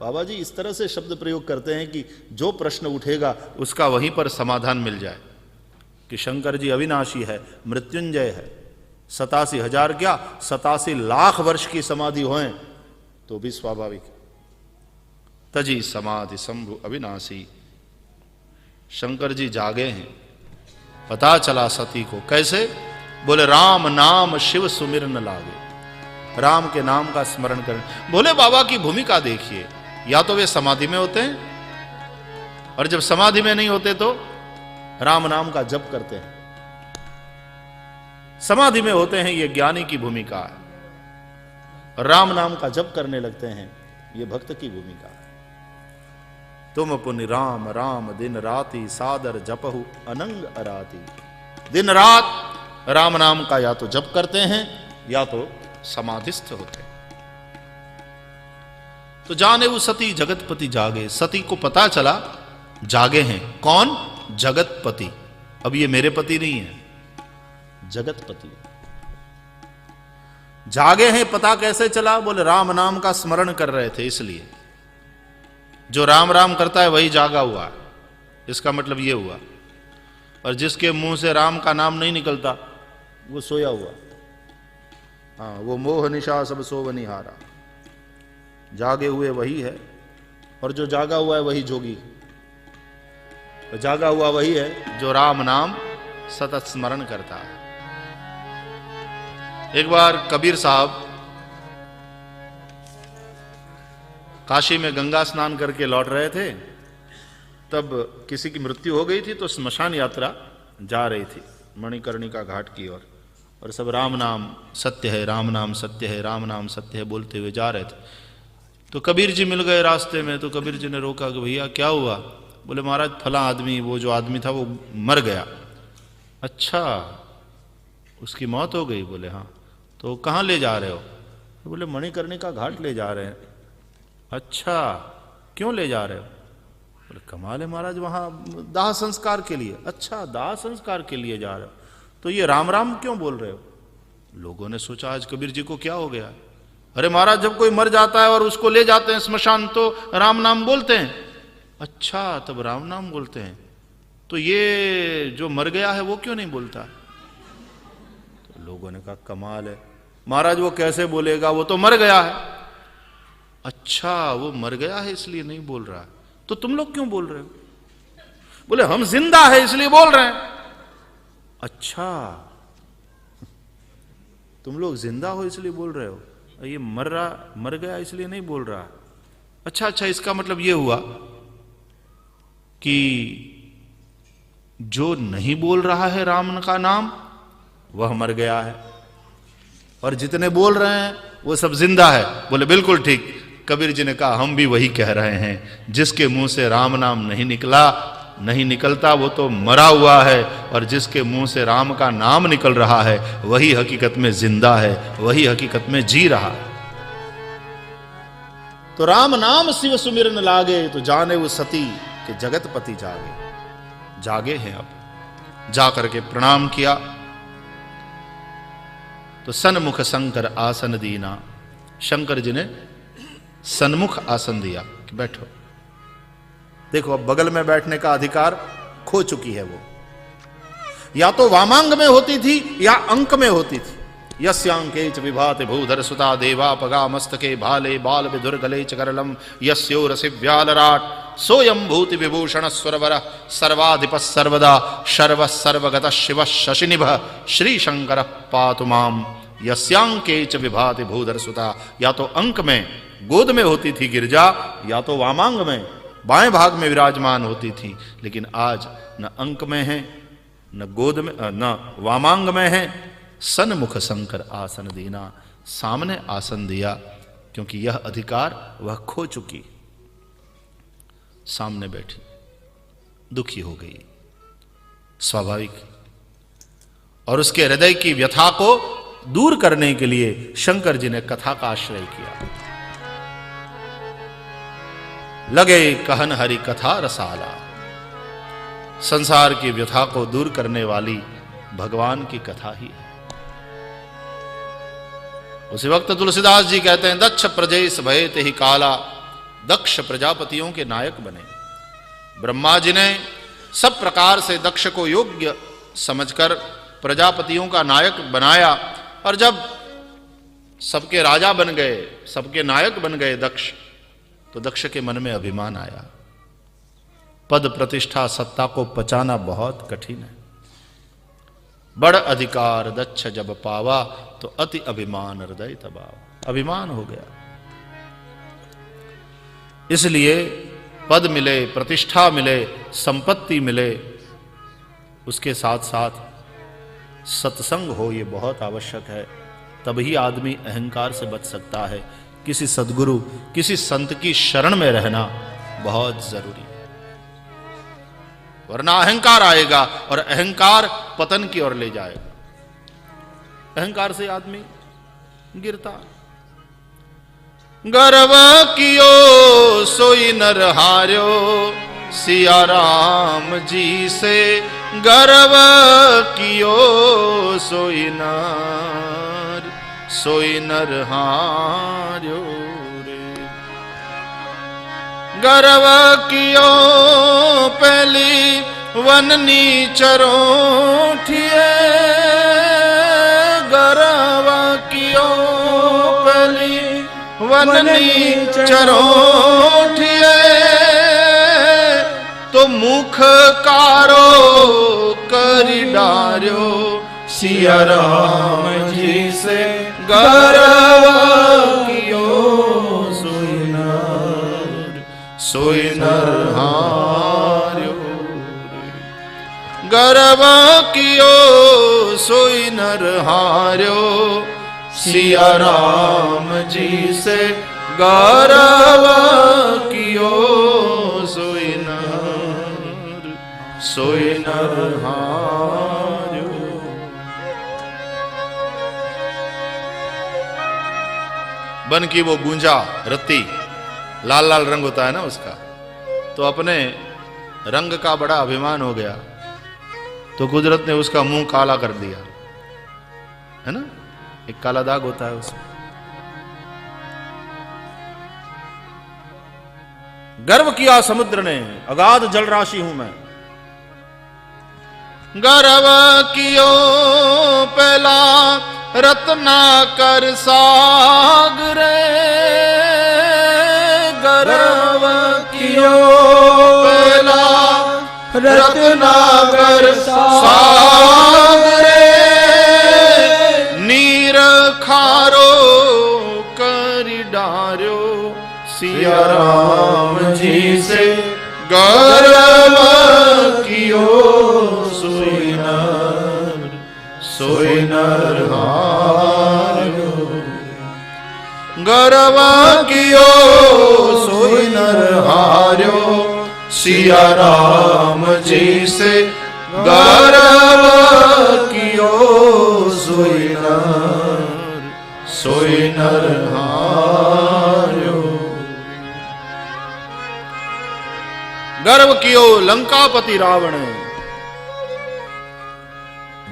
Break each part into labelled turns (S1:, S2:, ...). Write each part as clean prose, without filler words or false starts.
S1: बाबा जी इस तरह से शब्द प्रयोग करते हैं कि जो प्रश्न उठेगा उसका वहीं पर समाधान मिल जाए कि शंकर जी अविनाशी है, मृत्युंजय है, 87,000 क्या 87 लाख वर्ष की समाधि होए तो भी स्वाभाविक। तजी समाधि शंभु अविनाशी। शंकर जी जागे हैं, पता चला सती को। कैसे? बोले राम नाम शिव सुमिर न लागे। राम के नाम का स्मरण करें। बोले बाबा की भूमिका देखिए, या तो वे समाधि में होते हैं और जब समाधि में नहीं होते तो राम नाम का जप करते हैं। समाधि में होते हैं ये ज्ञानी की भूमिका है, राम नाम का जप करने लगते हैं ये भक्त की भूमिका है। तुम पुनि राम राम दिन राति सादर जपहु अनंग अराती। दिन रात राम नाम का या तो जप करते हैं या तो समाधिस्थ होते हैं। तो जाने वो सती जगतपति जागे। सती को पता चला जागे हैं। कौन? जगतपति। अब ये मेरे पति नहीं है, जगतपति जागे हैं। पता कैसे चला? बोले राम नाम का स्मरण कर रहे थे इसलिए। जो राम राम करता है वही जागा हुआ है, इसका मतलब ये हुआ। और जिसके मुंह से राम का नाम नहीं निकलता वो सोया हुआ। हाँ, वो मोह निशा सब सोवनिहारा। जागे हुए वही है और जो जागा हुआ है वही जोगी। तो जागा हुआ वही है जो राम नाम सतत स्मरण करता है। एक बार कबीर साहब काशी में गंगा स्नान करके लौट रहे थे, तब किसी की मृत्यु हो गई थी तो स्मशान यात्रा जा रही थी मणिकर्णिका घाट की ओर, और सब राम नाम सत्य है, राम नाम सत्य है, राम नाम सत्य है बोलते हुए जा रहे थे। तो कबीर जी मिल गए रास्ते में। तो कबीर जी ने रोका कि भैया क्या हुआ? बोले महाराज फला आदमी, वो जो आदमी था वो मर गया। अच्छा, उसकी मौत हो गई? बोले हाँ। तो कहाँ ले जा रहे हो? तो बोले मणिकर्णिका घाट ले जा रहे हैं। अच्छा, क्यों ले जा रहे हो? बोले कमाल है महाराज, वहाँ दाह संस्कार के लिए। अच्छा, दाह संस्कार के लिए जा रहे हो, तो ये राम राम क्यों बोल रहे हो? लोगों ने सोचा आज कबीर जी को क्या हो गया। अरे महाराज, जब कोई मर जाता है और उसको ले जाते हैं स्मशान तो राम नाम बोलते हैं। अच्छा, तब राम नाम बोलते हैं, तो ये जो मर गया है वो क्यों नहीं बोलता? तो लोगों ने कहा कमाल है महाराज, वो कैसे बोलेगा, वो तो मर गया है। अच्छा, वो मर गया है इसलिए नहीं बोल रहा है, तो तुम लोग क्यों बोल रहे हो? बोले हम जिंदा है इसलिए बोल रहे हैं। अच्छा, तुम लोग जिंदा हो इसलिए बोल रहे हो, ये मर गया इसलिए नहीं बोल रहा। अच्छा अच्छा, इसका मतलब ये हुआ कि जो नहीं बोल रहा है राम का नाम वह मर गया है, और जितने बोल रहे हैं वो सब जिंदा है। बोले बिल्कुल ठीक। कबीर जी ने कहा हम भी वही कह रहे हैं, जिसके मुंह से राम नाम नहीं निकलता वो तो मरा हुआ है, और जिसके मुंह से राम का नाम निकल रहा है वही हकीकत में जिंदा है, वही हकीकत में जी रहा है। तो राम नाम शिव सुमिर न लागे, तो जाने वो सती कि जगतपति जागे हैं। अब जाकर के प्रणाम किया तो सन्मुख शंकर आसन दीना। शंकर जी ने सन्मुख आसन दिया कि बैठो। देखो, अब बगल में बैठने का अधिकार खो चुकी है वो। या तो वामांग में होती थी या अंक में होती थी। यस्यांके च विभाति भूधर सुता देवा पगा मस्तके भाले बाल विधुर गले च करलम यस्यो रसिव्यालराट सोयम भूति विभूषण स्वरवर सर्वाधिप सर्वदा शर्व सर्वगत शिव शशिनिभ श्री शंकर पातु माम। यस्यांके च विभाति भूधर सुता, या तो अंक में गोद में होती थी गिरजा, या तो वामांग में बाएं भाग में विराजमान होती थी। लेकिन आज न अंक में है, न गोद में, न वामांग में है। सन्मुख शंकर आसन दीना, सामने आसन दिया, क्योंकि यह अधिकार वह खो चुकी। सामने बैठी, दुखी हो गई, स्वाभाविक। और उसके हृदय की व्यथा को दूर करने के लिए शंकर जी ने कथा का आश्रय किया। लगे कहन हरि कथा रसाला। संसार की व्यथा को दूर करने वाली भगवान की कथा ही है। उसी वक्त तुलसीदास जी कहते हैं दक्ष प्रजेश भय ते ही काला दक्ष प्रजापतियों के नायक बने। ब्रह्मा जी ने सब प्रकार से दक्ष को योग्य समझकर प्रजापतियों का नायक बनाया, और जब सबके राजा बन गए, सबके नायक बन गए दक्ष, तो दक्ष के मन में अभिमान आया। पद प्रतिष्ठा सत्ता को पचाना बहुत कठिन है। बड़ अधिकार दक्ष जब पावा, तो अति अभिमान हृदय तबावा। अभिमान हो गया। इसलिए पद मिले, प्रतिष्ठा मिले, संपत्ति मिले, उसके साथ साथ सत्संग हो, ये बहुत आवश्यक है। तभी आदमी अहंकार से बच सकता है। किसी सद्गुरु, किसी संत की शरण में रहना बहुत जरूरी है, वरना अहंकार आएगा और अहंकार पतन की ओर ले जाएगा। अहंकार से आदमी गिरता। गर्व कियो सोई नर हार्यो, सिया राम जी से गर्व कियो सोई नर हार्यो रे। गर्व कियो पहली वननी चरोठिए, गर्व कियो पहली वननी चरोठिए, तो मुख कारो करी डार्यो, सिया राम जी से गर्व कियो सोई नर हार्यो। गर्व कियो सोई नर हार्यो, सिया राम जी से गर्व कियो सोई नर हार्यो। बन की वो गूंजा रत्ती, लाल लाल रंग होता है ना उसका, तो अपने रंग का बड़ा अभिमान हो गया, तो कुदरत ने उसका मुंह काला कर दिया, है ना, एक काला दाग होता है उसमें। गर्व किया समुद्र ने, अगाध जल राशि हूं मैं। गर्व कियो पहला रत्नाकर सागरे, गर्व कियो पहला रत्नाकर सागरे, नीर खारो करी डार्यो, सिया राम जी से गर्व कियो सोई नर हार्यो। गर्व कियो सोई नर हार्यो, सिया राम जी से गर्व कियो सोई नर हार्यो। गर्व कियो लंकापति रावण,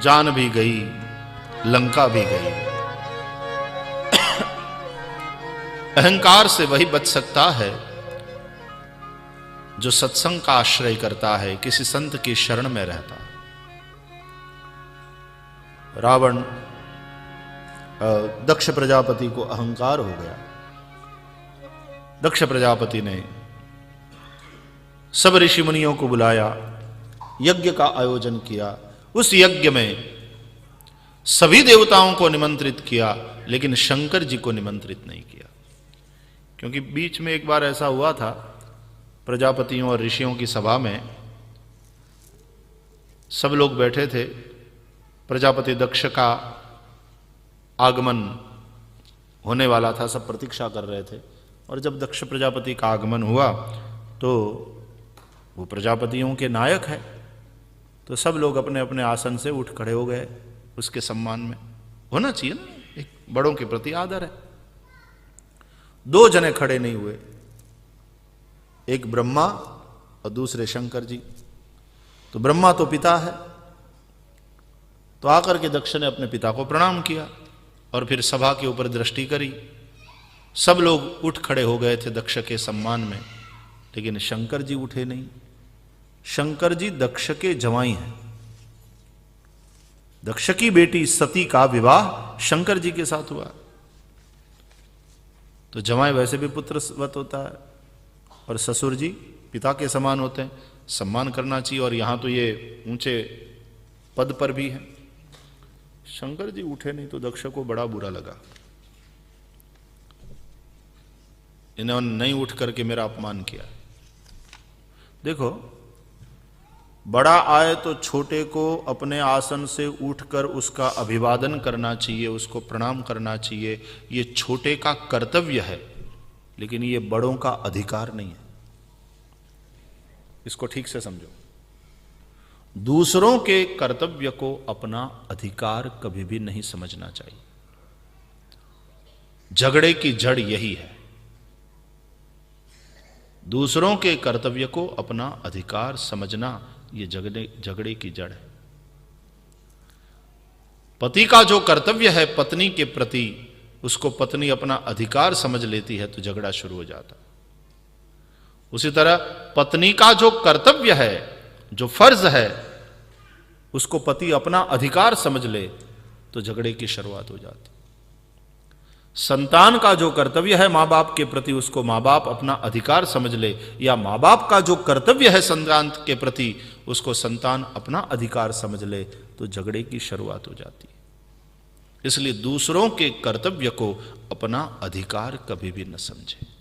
S1: जान भी गई, लंका भी गई। अहंकार से वही बच सकता है जो सत्संग का आश्रय करता है, किसी संत की शरण में रहता है। रावण दक्ष प्रजापति को अहंकार हो गया। दक्ष प्रजापति ने सब ऋषि मुनियों को बुलाया, यज्ञ का आयोजन किया। उस यज्ञ में सभी देवताओं को निमंत्रित किया, लेकिन शंकर जी को निमंत्रित नहीं किया, क्योंकि बीच में एक बार ऐसा हुआ था, प्रजापतियों और ऋषियों की सभा में सब लोग बैठे थे, प्रजापति दक्ष का आगमन होने वाला था, सब प्रतीक्षा कर रहे थे। और जब दक्ष प्रजापति का आगमन हुआ तो वो प्रजापतियों के नायक है, तो सब लोग अपने अपने आसन से उठ खड़े हो गए। उसके सम्मान में होना चाहिए ना, एक बड़ों के प्रति आदर है। दो जने खड़े नहीं हुए, एक ब्रह्मा और दूसरे शंकर जी। तो ब्रह्मा तो पिता है, तो आकर के दक्ष ने अपने पिता को प्रणाम किया और फिर सभा के ऊपर दृष्टि करी सब लोग उठ खड़े हो गए थे दक्ष के सम्मान में, लेकिन शंकर जी उठे नहीं। शंकर जी दक्ष के जवाई हैं। दक्ष की बेटी सती का विवाह शंकर जी के साथ हुआ। तो जवाई वैसे भी पुत्रवत होता है, और ससुर जी पिता के समान होते हैं, सम्मान करना चाहिए। और यहां तो ये ऊंचे पद पर भी हैं। शंकर जी उठे नहीं तो दक्ष को बड़ा बुरा लगा। इन्होंने नहीं उठ करके मेरा अपमान किया। देखो, बड़ा आए तो छोटे को अपने आसन से उठकर उसका अभिवादन करना चाहिए, उसको प्रणाम करना चाहिए। ये छोटे का कर्तव्य है, लेकिन ये बड़ों का अधिकार नहीं है। इसको ठीक से समझो। दूसरों के कर्तव्य को अपना अधिकार कभी भी नहीं समझना चाहिए। झगड़े की जड़ यही है। दूसरों के कर्तव्य को अपना अधिकार समझना, ये झगड़े की जड़ है। पति का जो कर्तव्य है पत्नी के प्रति, उसको पत्नी अपना अधिकार समझ लेती है तो झगड़ा शुरू हो जाता। उसी तरह पत्नी का जो कर्तव्य है, जो फर्ज है, उसको पति अपना अधिकार समझ ले तो झगड़े की शुरुआत हो जाती। संतान का जो कर्तव्य है मां बाप के प्रति, उसको मां बाप अपना अधिकार समझ ले, या मां बाप का जो कर्तव्य है संतान के प्रति, उसको संतान अपना अधिकार समझ ले तो झगड़े की शुरुआत हो जाती है। इसलिए दूसरों के कर्तव्य को अपना अधिकार कभी भी न समझे।